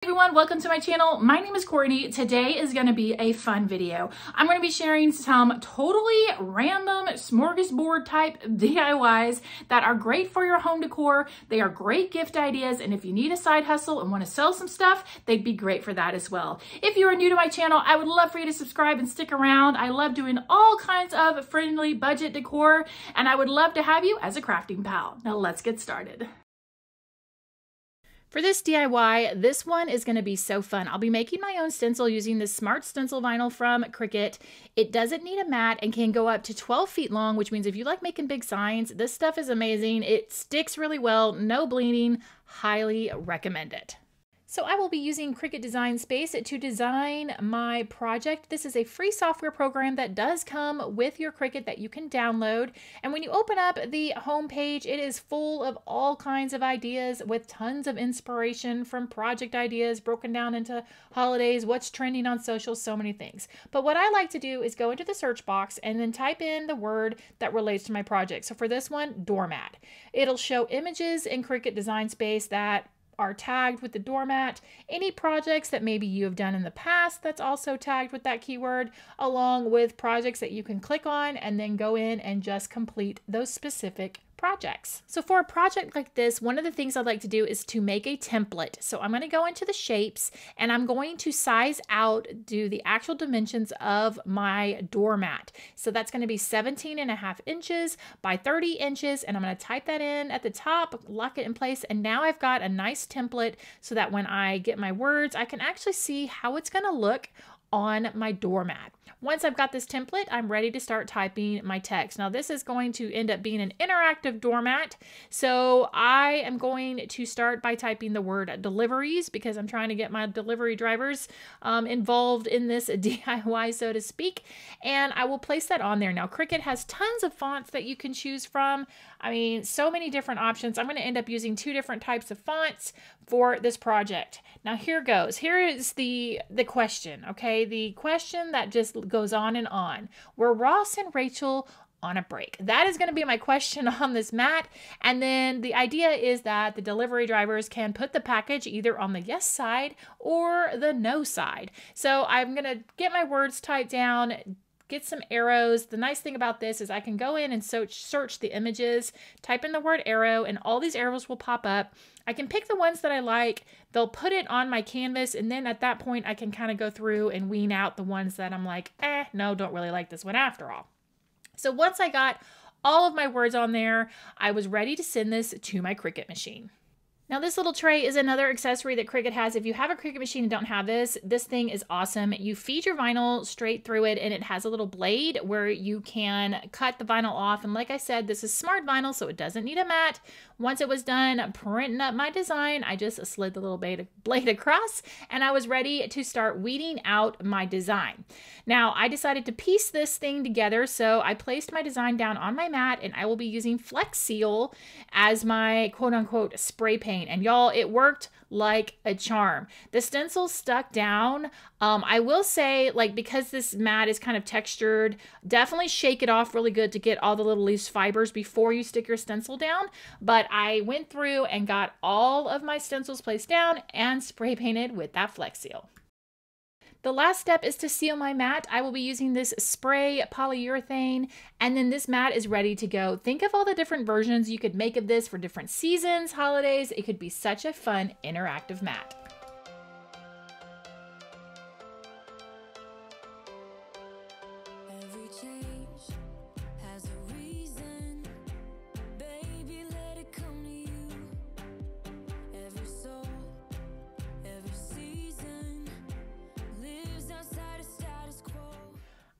Everyone, welcome to my channel. My name is Courtney. Today is going to be a fun video. I'm going to be sharing some totally random smorgasbord type DIYs that are great for your home decor. They are great gift ideas, and if you need a side hustle and want to sell some stuff, they'd be great for that as well. If you are new to my channel, I would love for you to subscribe and stick around. I love doing all kinds of friendly budget decor, and I would love to have you as a crafting pal. Now let's get started. For this DIY, this one is going to be so fun. I'll be making my own stencil using this smart stencil vinyl from Cricut. It doesn't need a mat and can go up to 12 feet long, which means if you like making big signs, this stuff is amazing. It sticks really well, no bleeding, highly recommend it. So I will be using Cricut Design Space to design my project. This is a free software program that does come with your Cricut that you can download. And when you open up the home page, it is full of all kinds of ideas with tons of inspiration from project ideas broken down into holidays, what's trending on social, so many things. But what I like to do is go into the search box and then type in the word that relates to my project. So for this one, doormat. It'll show images in Cricut Design Space that are tagged with the doormat, any projects that maybe you have done in the past that's also tagged with that keyword, along with projects that you can click on and then go in and just complete those specific projects. So for a project like this, one of the things I'd like to do is to make a template. So I'm going to go into the shapes and I'm going to size out, do the actual dimensions of my doormat. So that's going to be 17.5 inches by 30 inches. And I'm going to type that in at the top, lock it in place. And now I've got a nice template so that when I get my words, I can actually see how it's going to look on my doormat. Once I've got this template, I'm ready to start typing my text. Now this is going to end up being an interactive doormat. So I am going to start by typing the word deliveries because I'm trying to get my delivery drivers involved in this DIY, so to speak. And I will place that on there. Now Cricut has tons of fonts that you can choose from. I mean, so many different options. I'm going to end up using 2 different types of fonts for this project. Now here goes. Here is the question, okay? The question that just goes on and on. Were Ross and Rachel on a break? That is going to be my question on this mat. And then the idea is that the delivery drivers can put the package either on the yes side or the no side. So I'm going to get my words typed down, get some arrows. The nice thing about this is I can go in and search the images, type in the word arrow, and all these arrows will pop up. I can pick the ones that I like. They'll put it on my canvas, and then at that point I can kind of go through and wean out the ones that I'm like, no, don't really like this one after all. So once I got all of my words on there, I was ready to send this to my Cricut machine. Now this little tray is another accessory that Cricut has. If you have a Cricut machine and don't have this thing is awesome. You feed your vinyl straight through it and it has a little blade where you can cut the vinyl off. And like I said, this is smart vinyl, so it doesn't need a mat. Once it was done printing up my design, I just slid the little blade across and I was ready to start weeding out my design. Now I decided to piece this thing together, so I placed my design down on my mat and I will be using Flex Seal as my quote-unquote spray paint. And y'all, it worked like a charm. The stencil stuck down. I will say, like, because this mat is kind of textured, definitely shake it off really good to get all the little loose fibers before you stick your stencil down. But I went through and got all of my stencils placed down and spray painted with that Flex Seal. The last step is to seal my mat. I will be using this spray polyurethane, and then this mat is ready to go. Think of all the different versions you could make of this for different seasons, holidays. It could be such a fun interactive mat.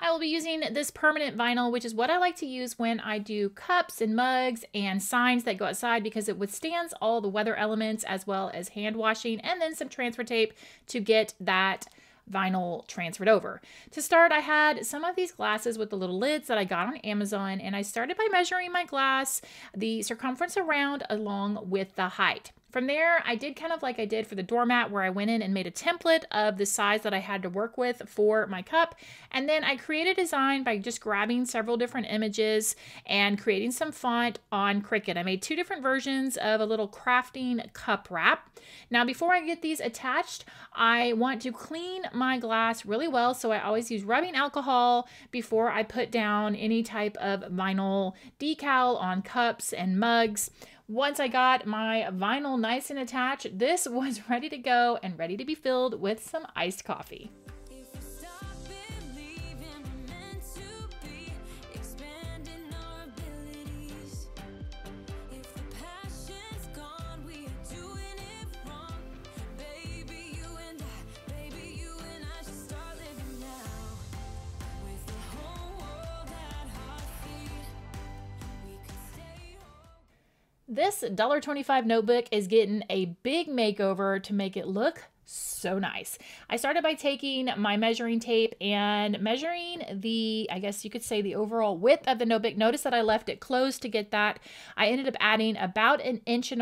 I will be using this permanent vinyl, which is what I like to use when I do cups and mugs and signs that go outside because it withstands all the weather elements as well as hand washing, and then some transfer tape to get that vinyl transferred over. To start, I had some of these glasses with the little lids that I got on Amazon, and I started by measuring my glass, the circumference around along with the height. From there, I did kind of like I did for the doormat, where I went in and made a template of the size that I had to work with for my cup. And then I created a design by just grabbing several different images and creating some font on Cricut. I made two different versions of a little crafting cup wrap. Now, before I get these attached, I want to clean my glass really well. So I always use rubbing alcohol before I put down any type of vinyl decal on cups and mugs. Once I got my vinyl nice and attached, this was ready to go and ready to be filled with some iced coffee. This $1.25 notebook is getting a big makeover to make it look so nice. I started by taking my measuring tape and measuring the, I guess you could say, the overall width of the notebook. Notice that I left it closed to get that. I ended up adding about 1.25 inches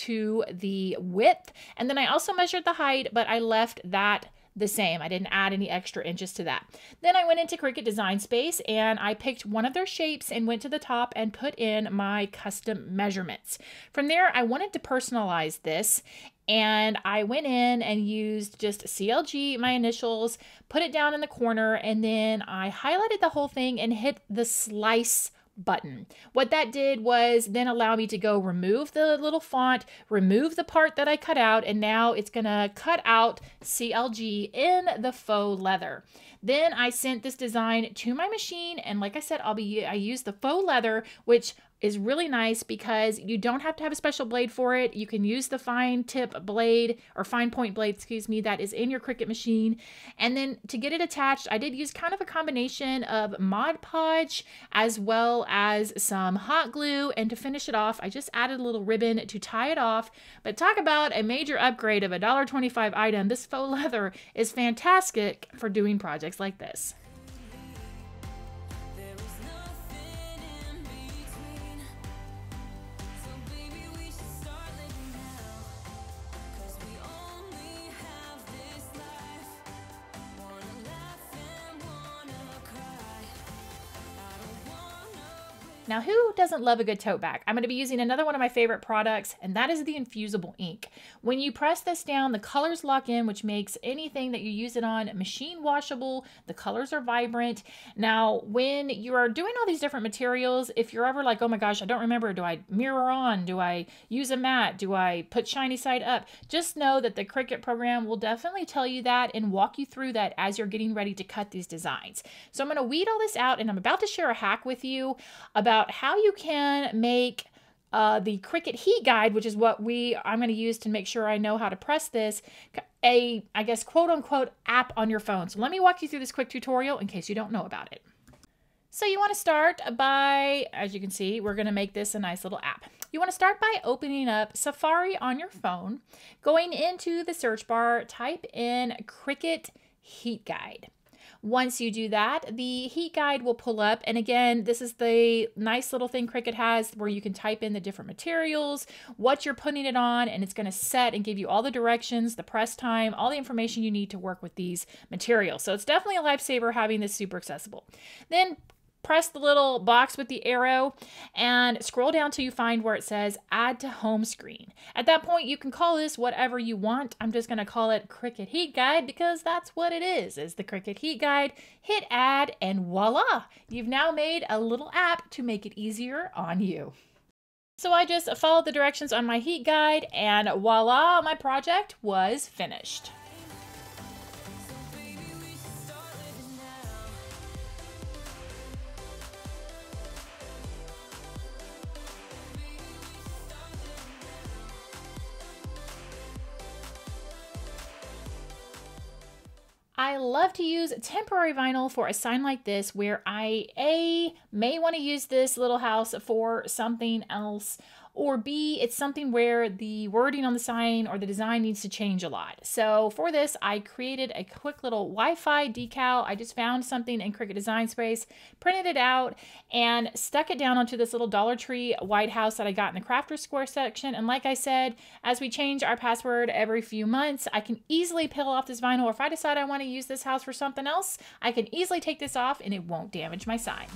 to the width. And then I also measured the height, but I left that the same. I didn't add any extra inches to that. Then I went into Cricut Design Space and I picked one of their shapes and went to the top and put in my custom measurements. From there, I wanted to personalize this, and I went in and used just CLG, my initials, put it down in the corner, and then I highlighted the whole thing and hit the slice button. What that did was then allow me to go remove the little font, remove the part that I cut out, and now it's gonna cut out CLG in the faux leather. Then I sent this design to my machine, and like I said, I used the faux leather, which is really nice because you don't have to have a special blade for it. You can use the fine tip blade, or fine point blade, excuse me, that is in your Cricut machine. And then to get it attached, I did use kind of a combination of Mod Podge as well as some hot glue. And to finish it off, I just added a little ribbon to tie it off. But talk about a major upgrade of a $1.25 item. This faux leather is fantastic for doing projects like this. Now, who doesn't love a good tote bag? I'm going to be using another one of my favorite products, and that is the infusible ink. When you press this down, the colors lock in, which makes anything that you use it on machine washable. The colors are vibrant. Now, when you are doing all these different materials, if you're ever like, oh my gosh, I don't remember, do I mirror on? Do I use a matte? Do I put shiny side up? Just know that the Cricut program will definitely tell you that and walk you through that as you're getting ready to cut these designs. So I'm going to weed all this out, and I'm about to share a hack with you about how you can make the Cricut heat guide, which is what I'm going to use to make sure I know how to press this, I guess, quote unquote, app on your phone. So let me walk you through this quick tutorial in case you don't know about it. So you want to start by, as you can see, we're going to make this a nice little app. You want to start by opening up Safari on your phone, going into the search bar, type in Cricut heat guide. Once you do that, the heat guide will pull up. And again, this is the nice little thing Cricut has where you can type in the different materials, what you're putting it on, and it's going to set and give you all the directions, the press time, all the information you need to work with these materials. So it's definitely a lifesaver having this super accessible. Then press the little box with the arrow and scroll down till you find where it says add to home screen. At that point, you can call this whatever you want. I'm just going to call it Cricut Heat Guide because that's what it is the Cricut Heat Guide. Hit add and voila, you've now made a little app to make it easier on you. So I just followed the directions on my heat guide and voila, my project was finished. I love to use temporary vinyl for a sign like this where I may want to use this little house for something else, or B, it's something where the wording on the sign or the design needs to change a lot. So for this, I created a quick little Wi-Fi decal. I just found something in Cricut Design Space, printed it out, and stuck it down onto this little Dollar Tree White House that I got in the Crafter Square section. And like I said, as we change our password every few months, I can easily peel off this vinyl, or if I decide I want to use this house for something else, I can easily take this off and it won't damage my sign.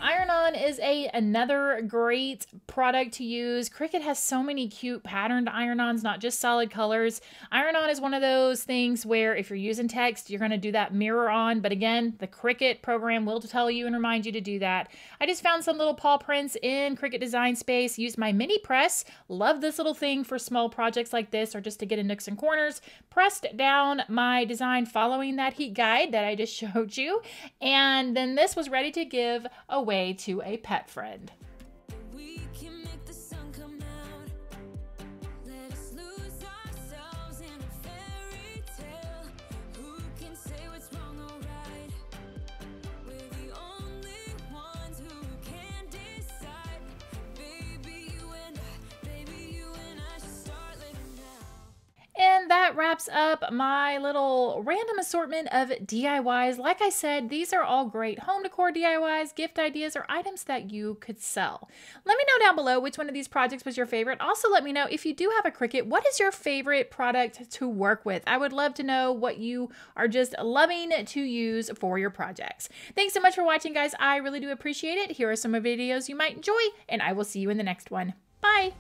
IronOn is another great product to use. Cricut has so many cute patterned iron-ons, not just solid colors. IronOn is one of those things where if you're using text, you're going to do that mirror on. But again, the Cricut program will tell you and remind you to do that. I just found some little paw prints in Cricut Design Space, used my mini press. Love this little thing for small projects like this or just to get in nooks and corners. Pressed down my design following that heat guide that I just showed you. And then this was ready to give away to a pet friend. And that wraps up my little random assortment of DIYs. Like I said, these are all great home decor DIYs, gift ideas, or items that you could sell. Let me know down below which one of these projects was your favorite. Also, let me know if you do have a Cricut, what is your favorite product to work with? I would love to know what you are just loving to use for your projects. Thanks so much for watching, guys. I really do appreciate it. Here are some videos you might enjoy, and I will see you in the next one. Bye!